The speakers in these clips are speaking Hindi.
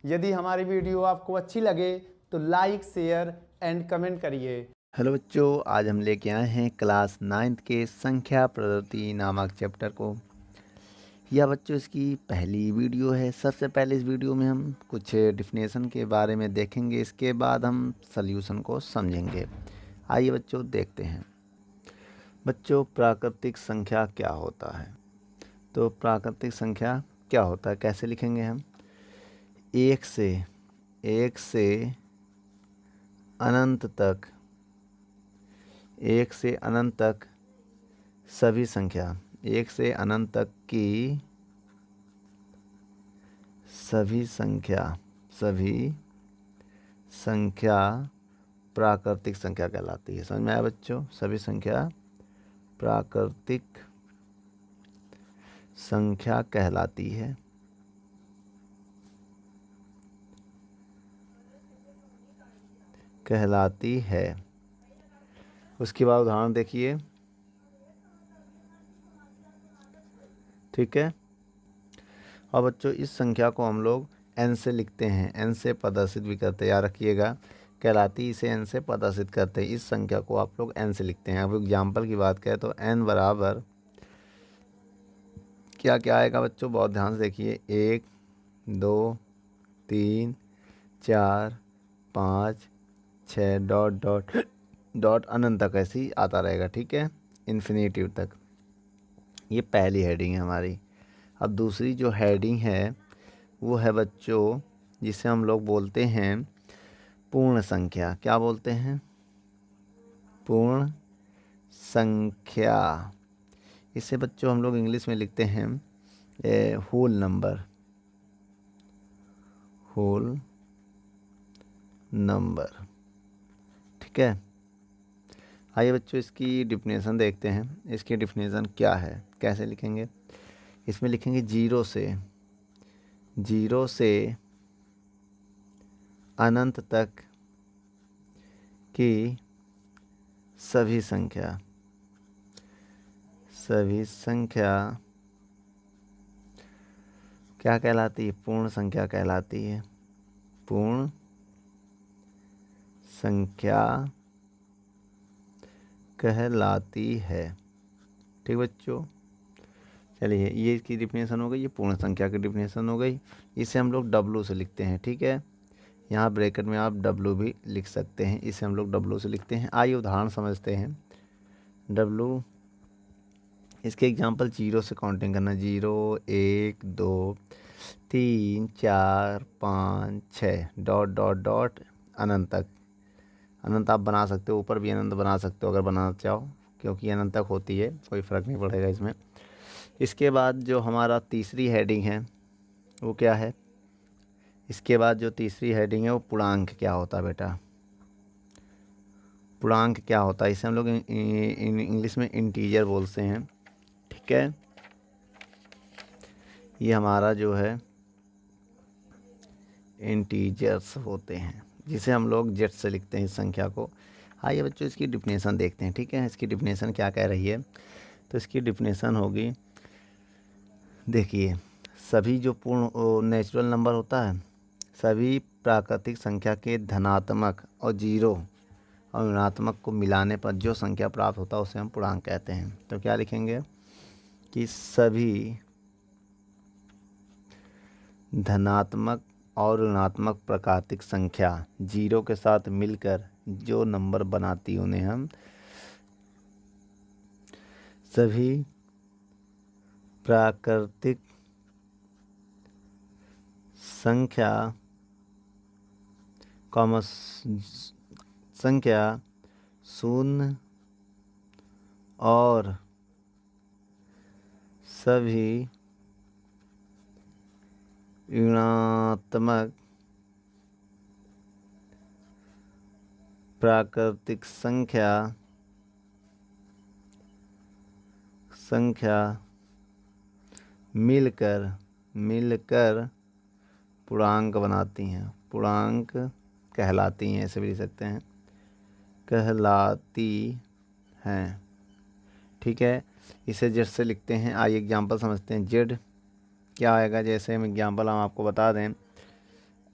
यदि हमारी वीडियो आपको अच्छी लगे तो लाइक, शेयर एंड कमेंट करिए। हेलो बच्चों, आज हम लेके आए हैं क्लास 9th के संख्या पद्धति नामक चैप्टर को। यह बच्चों इसकी पहली वीडियो है। सबसे पहले इस वीडियो में हम कुछ डिफिनेशन के बारे में देखेंगे, इसके बाद हम सॉल्यूशन को समझेंगे। आइए बच्चों देखते हैं। बच्चों, प्राकृतिक संख्या क्या होता है? तो प्राकृतिक संख्या क्या होता है, कैसे लिखेंगे हम? एक से अनंत तक, एक से अनंत तक सभी संख्या, एक से अनंत तक की सभी संख्या प्राकृतिक संख्या कहलाती है। समझ में आया बच्चों? सभी संख्या प्राकृतिक संख्या कहलाती है। उसके बाद उदाहरण देखिए, ठीक है। और बच्चों इस संख्या को हम लोग n से लिखते हैं, n से प्रदर्शित भी करते हैं, याद रखिएगा। कहलाती इसे n से प्रदर्शित करते हैं। इस संख्या को आप लोग n से लिखते हैं। अब एग्जाम्पल की बात करें तो n बराबर क्या क्या आएगा बच्चों, बहुत ध्यान से देखिए। 1 2 3 4 5 6 डॉट डॉट डॉट अनंत तक ऐसे ही आता रहेगा, ठीक है, इन्फिनिटिव तक। ये पहली हेडिंग है हमारी। अब दूसरी जो हेडिंग है वो है बच्चों, जिसे हम लोग बोलते हैं पूर्ण संख्या। क्या बोलते हैं? पूर्ण संख्या। इसे बच्चों हम लोग इंग्लिश में लिखते हैं होल नंबर। ठीक है। आइए बच्चों इसकी डिफिनेशन देखते हैं। इसकी डिफिनेशन क्या है, कैसे लिखेंगे? इसमें लिखेंगे जीरो से अनंत तक की सभी संख्या क्या कहलाती है? पूर्ण संख्या कहलाती है। पूर्ण संख्या कहलाती है। ठीक बच्चों, चलिए ये इसकी डिफिनेशन हो गई, ये पूर्ण संख्या की डिफिनेशन हो गई। इसे हम लोग W से लिखते हैं, ठीक है। यहाँ ब्रैकेट में आप W भी लिख सकते हैं। इसे हम लोग W से लिखते हैं। आइए उदाहरण समझते हैं। W, इसके एग्जांपल जीरो से काउंटिंग करना। 0 1 2 3 4 5 6 डॉट डॉट डॉट अनंत तक। अनंत आप बना सकते हो, ऊपर भी अनंत बना सकते हो अगर बनाना चाहो, क्योंकि अनंत तक होती है, कोई फ़र्क नहीं पड़ेगा इसमें। इसके बाद जो हमारा तीसरी हेडिंग है वो क्या है? इसके बाद जो तीसरी हेडिंग है वो पूर्णांक क्या होता है बेटा? पूर्णांक क्या होता है? इसे हम लोग इंग्लिश में इंटीजर बोलते हैं, ठीक है। ये हमारा जो है इंटीजर्स होते हैं, जिसे हम लोग जेड से लिखते हैं इस संख्या को। आइए बच्चों इसकी डिफिनेशन देखते हैं, ठीक है। इसकी डिफिनेशन क्या कह रही है? तो इसकी डिफिनेशन होगी, देखिए, सभी जो पूर्ण नेचुरल नंबर होता है, सभी प्राकृतिक संख्या के धनात्मक और जीरो और ऋणात्मक को मिलाने पर जो संख्या प्राप्त होता है उसे हम पूर्णांक कहते हैं। तो क्या लिखेंगे कि सभी धनात्मक और ऋणात्मक प्राकृतिक संख्या जीरो के साथ मिलकर जो नंबर बनाती उन्हें हम सभी प्राकृतिक संख्या शून्य और सभी ऋणात्मक प्राकृतिक संख्या मिलकर पूर्णांक बनाती हैं, पूर्णांक कहलाती हैं, ऐसे भी लिख सकते हैं, कहलाती हैं, ठीक है। इसे जेड से लिखते हैं। आइए एग्जांपल समझते हैं। जेड क्या आएगा? जैसे हम एग्जांपल हम आपको बता दें,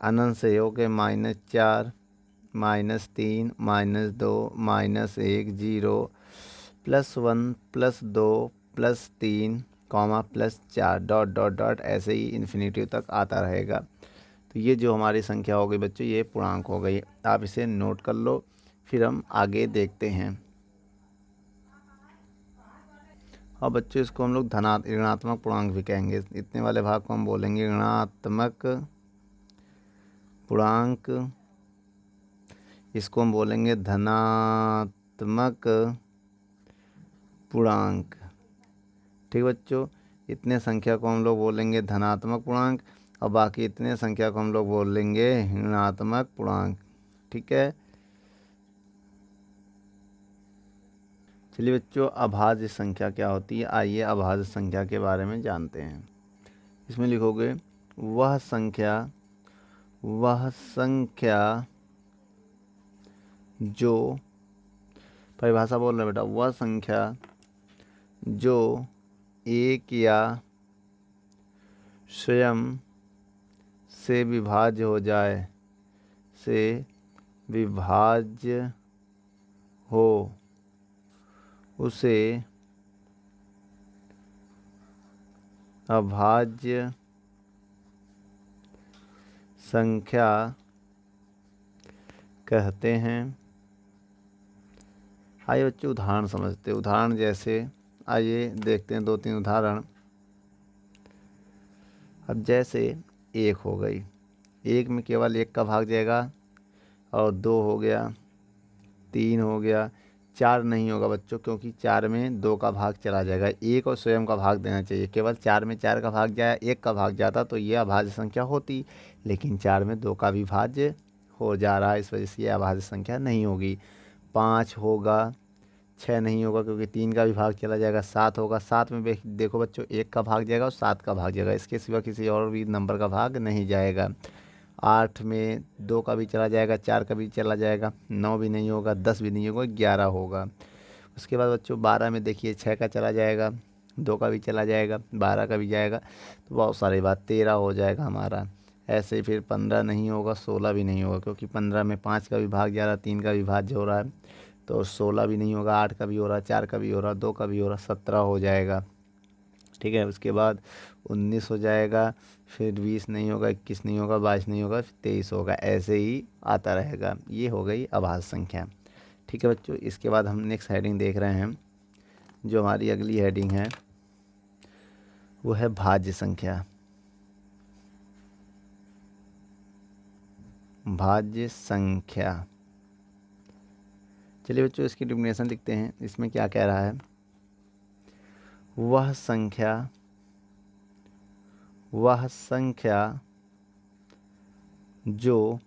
अनंत से हो के -4 -3 -2 -1 0 +1 +2 +3 +4 डॉट डॉट डॉट ऐसे ही इन्फिनिटी तक आता रहेगा। तो ये जो हमारी संख्या हो गई बच्चों, ये पूर्णांक हो गई। आप इसे नोट कर लो, फिर हम आगे देखते हैं। और बच्चों इसको हम लोग ऋणात्मक पूर्णांक भी कहेंगे। इतने वाले भाग को हम बोलेंगे ऋणात्मक पूर्णांक, इसको हम बोलेंगे धनात्मक पूर्णांक। ठीक बच्चों, इतने संख्या को हम लोग बोलेंगे धनात्मक पूर्णांक और बाकी इतने संख्या को हम लोग बोलेंगे ऋणात्मक पूर्णांक। ठीक है, चलिए बच्चों, अभाज्य संख्या क्या होती है, आइए अभाज्य संख्या के बारे में जानते हैं। इसमें लिखोगे वह संख्या जो, परिभाषा बोल रहे बेटा, वह संख्या जो एक या स्वयं से विभाज्य हो जाए, उसे अभाज्य संख्या कहते हैं। आइए बच्चों उदाहरण समझते हैं। उदाहरण जैसे आइए देखते हैं 2-3 उदाहरण। अब जैसे 1 हो गई, 1 में केवल 1 का भाग जाएगा, और 2 हो गया, 3 हो गया, 4 नहीं होगा बच्चों, क्योंकि 4 में 2 का भाग चला जाएगा। 1 और स्वयं का भाग देना चाहिए। केवल 4 में 4 का भाग जाए, 1 का भाग जाता तो ये अभाज्य संख्या होती, लेकिन 4 में 2 का भी भाज्य हो जा रहा है, इस वजह से ये अभाज्य संख्या नहीं होगी। 5 होगा, 6 नहीं होगा क्योंकि 3 का भी भाग चला जाएगा। 7 होगा, 7 में देखो बच्चों 1 का भाग जाएगा और 7 का भाग जाएगा, इसके सिवा किसी और भी नंबर का भाग नहीं जाएगा। 8 में 2 का भी चला जाएगा, 4 का भी चला जाएगा, 9 भी नहीं होगा, 10 भी नहीं होगा, 11 होगा। उसके बाद बच्चों 12 में देखिए 6 का चला जाएगा, 2 का भी चला जाएगा, 12 का भी जाएगा, तो बहुत सारी बात, 13 हो जाएगा हमारा। ऐसे ही फिर 15 नहीं होगा, 16 भी नहीं होगा, क्योंकि 15 में 5 का भी भाग जा रहा है, 3 का भी भाज्य हो रहा है, तो 16 भी नहीं होगा, 8 का भी हो रहा है, 4 का भी हो रहा है, 2 का भी हो रहा है, 17 हो जाएगा। ठीक है, उसके बाद 19 हो जाएगा, फिर 20 नहीं होगा, 21 नहीं होगा, 22 नहीं होगा, फिर 23 होगा, ऐसे ही आता रहेगा। ये हो गई अभाज्य संख्या। ठीक है बच्चों, इसके बाद हम नेक्स्ट हेडिंग देख रहे हैं। जो हमारी अगली हेडिंग है वो है भाज्य संख्या। भाज्य संख्या, चलिए बच्चों इसकी डिफिनेशन लिखते हैं। इसमें क्या कह रहा है, वह संख्या जो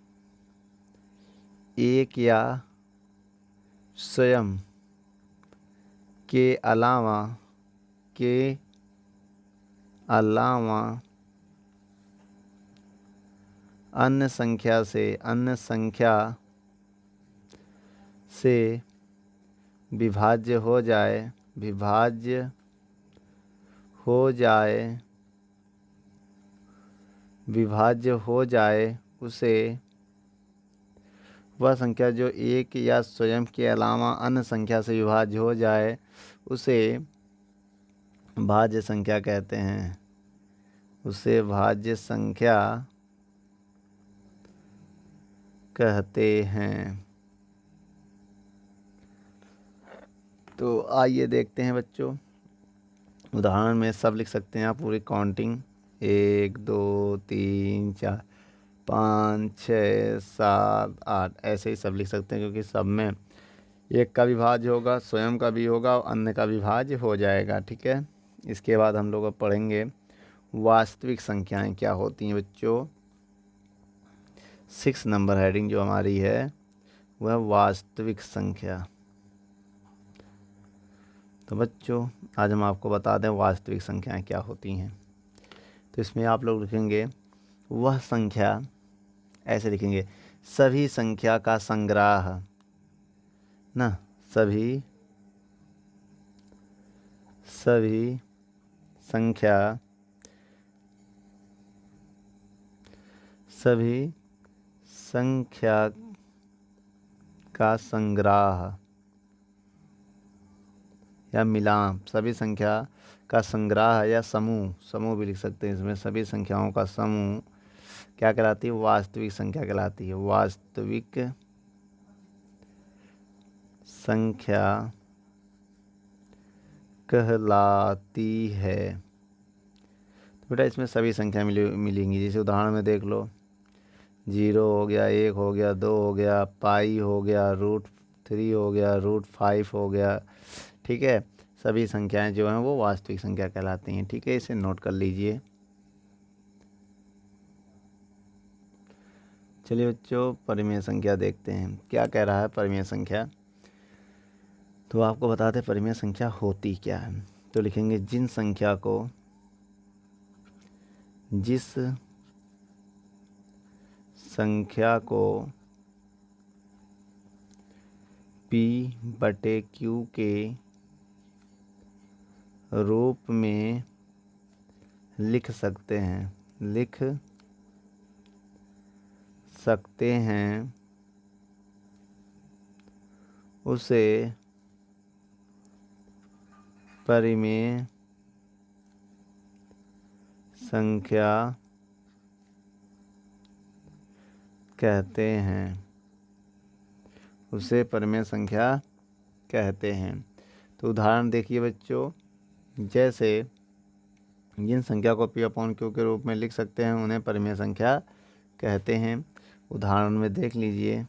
एक या स्वयं के अलावा अन्य संख्या से विभाज्य हो जाए उसे, वह संख्या जो एक या स्वयं के अलावा अन्य संख्या से विभाज्य हो जाए उसे भाज्य संख्या कहते हैं। उसे भाज्य संख्या कहते हैं। तो आइए देखते हैं बच्चों, उदाहरण में सब लिख सकते हैं आप, पूरी काउंटिंग 1 2 3 4 5 6 7 8 ऐसे ही सब लिख सकते हैं, क्योंकि सब में एक का भी भाज्य होगा, स्वयं का भी होगा और अन्य का भी भाज्य हो जाएगा। ठीक है, इसके बाद हम लोग अब पढ़ेंगे वास्तविक संख्याएं क्या होती हैं बच्चों। 6 नंबर हेडिंग जो हमारी है वह वास्तविक संख्या। तो बच्चों आज हम आपको बता दें वास्तविक संख्याएं क्या होती हैं। तो इसमें आप लोग लिखेंगे वह संख्या, ऐसे लिखेंगे, सभी संख्या का संग्रह ना, सभी संख्या संख्या का संग्रह या मिलान, सभी संख्या का संग्रह या समूह, समूह भी लिख सकते हैं इसमें, सभी संख्याओं का समूह क्या कहलाती है? वास्तविक संख्या कहलाती है। वास्तविक संख्या कहलाती है। तो बेटा इसमें सभी संख्या मिलेंगी। जैसे उदाहरण में देख लो, 0 हो गया, 1 हो गया, 2 हो गया, पाई हो गया, √3 हो गया, √5 हो गया। ठीक है, सभी संख्याएं जो हैं वो वास्तविक संख्या कहलाती हैं। ठीक है, इसे नोट कर लीजिए। चलिए बच्चों, परिमेय संख्या देखते हैं क्या कह रहा है परिमेय संख्या। तो आपको बताते परिमेय संख्या होती क्या है। तो लिखेंगे जिस संख्या को P/Q के रूप में लिख सकते हैं उसे परिमेय संख्या कहते हैं। उसे परिमेय संख्या कहते हैं। तो उदाहरण देखिए बच्चों, जैसे जिन संख्या को P/Q के रूप में लिख सकते हैं उन्हें परिमेय संख्या कहते हैं। उदाहरण में देख लीजिए,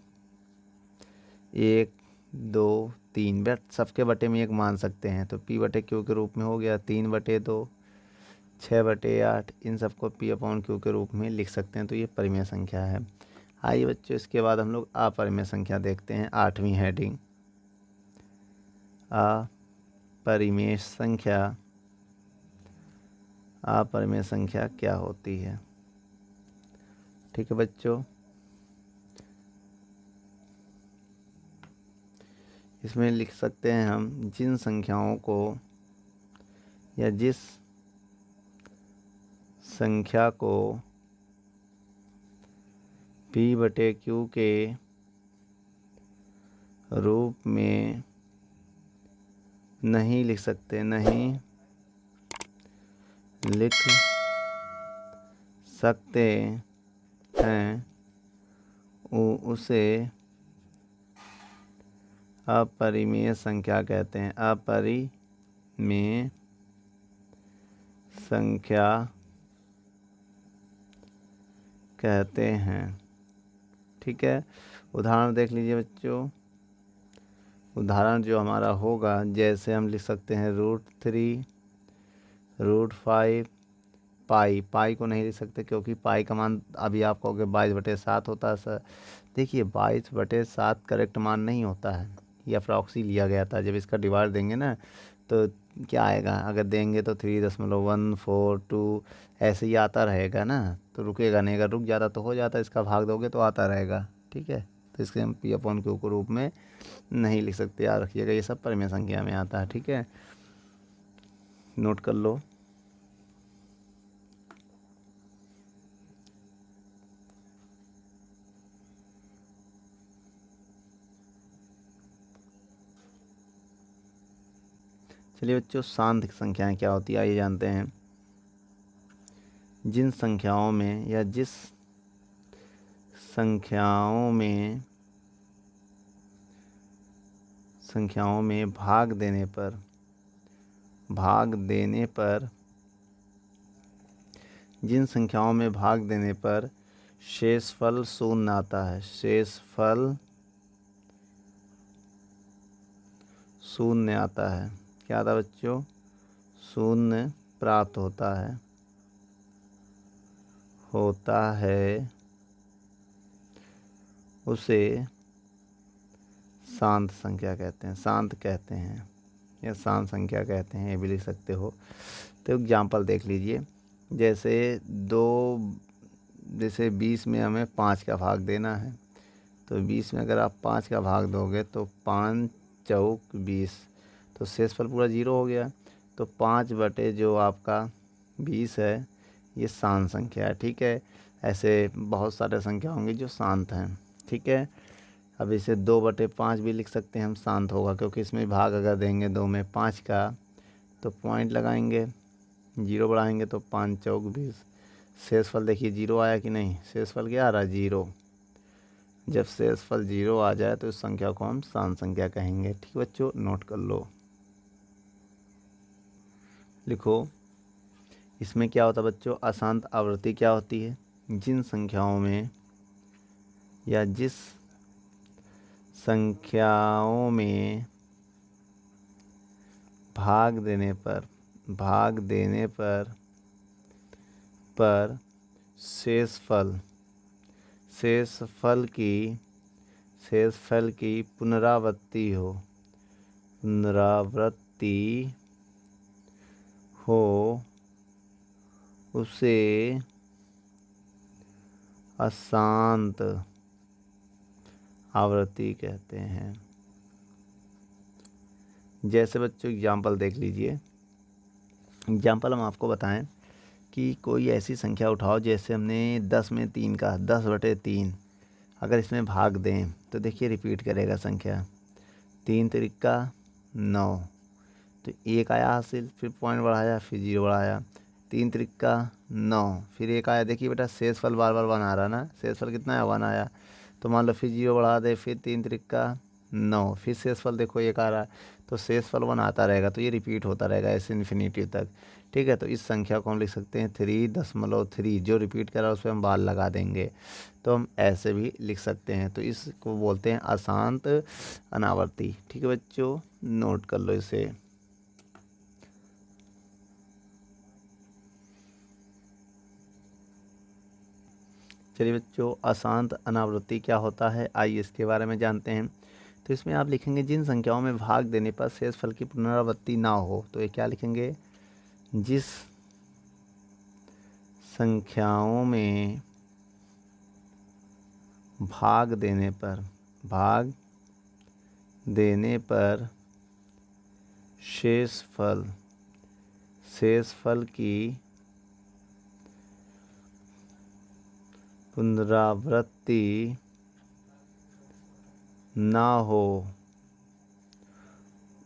1, 2, 3 बट सबके बटे में 1 मान सकते हैं तो P/Q के रूप में हो गया 3/2, 6/8, इन सबको P/Q के रूप में लिख सकते हैं। तो ये परिमेय संख्या है। आइए बच्चों, इसके बाद हम लोग अपरिमेय संख्या देखते हैं। 8वीं हेडिंग, अपरिमेय संख्या। अपरिमेय संख्या क्या होती है? ठीक है बच्चों, इसमें लिख सकते हैं हम जिन संख्याओं को या जिस संख्या को P/Q के रूप में नहीं लिख सकते हैं उसे अपरिमेय संख्या कहते हैं। अपरिमेय संख्या कहते हैं। ठीक है, उदाहरण देख लीजिए बच्चों। उदाहरण जो हमारा होगा, जैसे हम लिख सकते हैं √3, √5, पाई को नहीं लिख सकते क्योंकि पाई का मान अभी आप कहोगे 22/7 होता है सर। देखिए 22/7 करेक्ट मान नहीं होता है, यह अप्रॉक्सी लिया गया था। जब इसका डिवाइड देंगे ना तो क्या आएगा, अगर देंगे तो 3.142 ऐसे ही आता रहेगा ना, तो रुकेगा नहीं। अगर रुक जाता तो हो जाता, इसका भाग दोगे तो आता रहेगा। ठीक है, तो इसके हम P/Q के रूप में नहीं लिख सकते, याद रखिएगा। ये सब परिमेय संख्या में आता है। ठीक है, नोट कर लो। चलिए बच्चों, शांत संख्याएं क्या होती है आइए जानते हैं। जिन संख्याओं में या जिस संख्याओं में भाग देने पर जिन संख्याओं में भाग देने पर शेषफल शून्य आता है, शेषफल शून्य आता है। क्या आता है बच्चों? शून्य प्राप्त होता है उसे शांत संख्या कहते हैं, या शांत संख्या कहते हैं, ये भी लिख सकते हो। तो एग्जाम्पल देख लीजिए, जैसे 20 में हमें 5 का भाग देना है, तो 20 में अगर आप 5 का भाग दोगे तो 5 चौक 20, तो शेषफल पूरा 0 हो गया। तो 5 बटे जो आपका 20 है ये शांत संख्या है। ठीक है, ऐसे बहुत सारे संख्या होंगी जो शांत हैं, ठीक है। अब इसे 2/5 भी लिख सकते हैं हम, शांत होगा, क्योंकि इसमें भाग अगर देंगे 2 में 5 का तो पॉइंट लगाएंगे, 0 बढ़ाएंगे तो 5 चौक 20। शेषफल देखिए 0 आया कि नहीं, शेषफल क्या आ रहा है 0। जब शेषफल 0 आ जाए तो इस संख्या को हम शांत संख्या कहेंगे, ठीक बच्चों, नोट कर लो, लिखो। इसमें क्या होता है बच्चों, अशांत आवृत्ति क्या होती है, जिन संख्याओं में या जिस संख्याओं में भाग देने पर शेषफल की पुनरावृत्ति हो उसे अशांत आवृत्ति कहते हैं। जैसे बच्चों एग्जाम्पल देख लीजिए। एग्जाम्पल हम आपको बताएं कि कोई ऐसी संख्या उठाओ, जैसे हमने 10 में 3 का 10/3 अगर इसमें भाग दें तो देखिए रिपीट करेगा संख्या, 3 तिरिका 9, तो 1 आया हासिल, फिर पॉइंट बढ़ाया, फिर 0 बढ़ाया, 3 तिरिका 9, फिर 1 आया। देखिए बेटा शेषफल बार बार 1 आ रहा ना, शेषफल कितना है 1 आया, तो मान लो फिर 0 बढ़ा दे, फिर 3 तिरिका 9, फिर शेषफल देखो 1 आ रहा है, तो शेषफल 1 आता रहेगा, तो ये रिपीट होता रहेगा ऐसे इन्फिनिटी तक, ठीक है। तो इस संख्या को हम लिख सकते हैं 3.3, जो रिपीट कर रहा है उस पर हम बार लगा देंगे, तो हम ऐसे भी लिख सकते हैं। तो इसको बोलते हैं अशांत अनावर्ती, ठीक है बच्चों, नोट कर लो इसे। चलिए बच्चों, अशांत अनावृत्ति क्या होता है, आइए इसके बारे में जानते हैं। तो इसमें आप लिखेंगे जिन संख्याओं में भाग देने पर शेषफल की पुनरावृत्ति ना हो, तो ये क्या लिखेंगे, जिस संख्याओं में भाग देने पर शेषफल की पुनरावृत्ति ना हो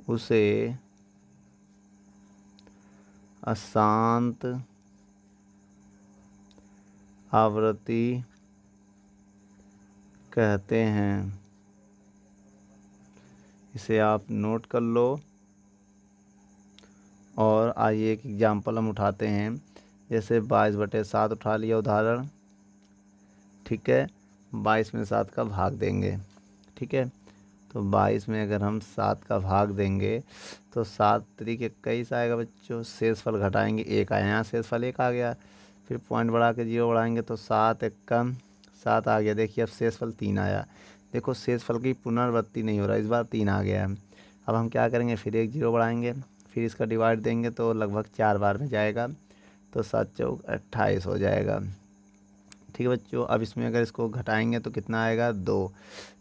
उसे अशांत आवृत्ति कहते हैं। इसे आप नोट कर लो। और आइए एक एग्जाम्पल हम उठाते हैं, जैसे 22/7 उठा लिया उदाहरण, ठीक है। 22 में 7 का भाग देंगे, ठीक है। तो 22 में अगर हम 7 का भाग देंगे तो 7 तरीके 21 आएगा बच्चों। शेषफल घटाएंगे, 1 आया, यहाँ शेषफल 1 आ गया, फिर पॉइंट बढ़ा के 0 बढ़ाएंगे तो 7 एकम 7 आ गया। देखिए अब शेषफल 3 आया, देखो शेषफल की पुनरावृत्ति नहीं हो रहा, इस बार 3 आ गया है। अब हम क्या करेंगे, फिर एक 0 बढ़ाएंगे, फिर इसका डिवाइड देंगे तो लगभग 4 बार में जाएगा, तो 7 चौक 28 हो जाएगा, ठीक है बच्चों। अब इसमें अगर इसको घटाएंगे तो कितना आएगा 2।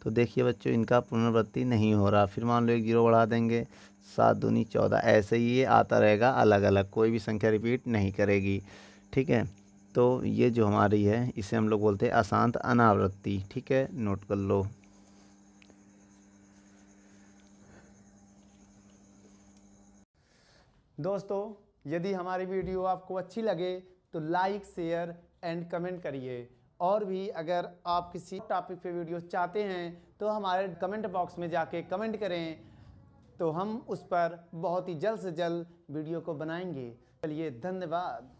तो देखिए बच्चों इनका पुनरावृत्ति नहीं हो रहा, फिर मान लो एक 0 बढ़ा देंगे, 7 दूनी 14, ऐसे ही ये आता रहेगा अलग अलग, कोई भी संख्या रिपीट नहीं करेगी, ठीक है। तो ये जो हमारी है इसे हम लोग बोलते हैं अशांत अनावृत्ति, ठीक है, नोट कर लो। दोस्तों यदि हमारी वीडियो आपको अच्छी लगे तो लाइक शेयर एंड कमेंट करिए। और भी अगर आप किसी टॉपिक पे वीडियो चाहते हैं तो हमारे कमेंट बॉक्स में जाके कमेंट करें, तो हम उस पर बहुत ही जल्द से जल्द वीडियो को बनाएंगे। चलिए धन्यवाद।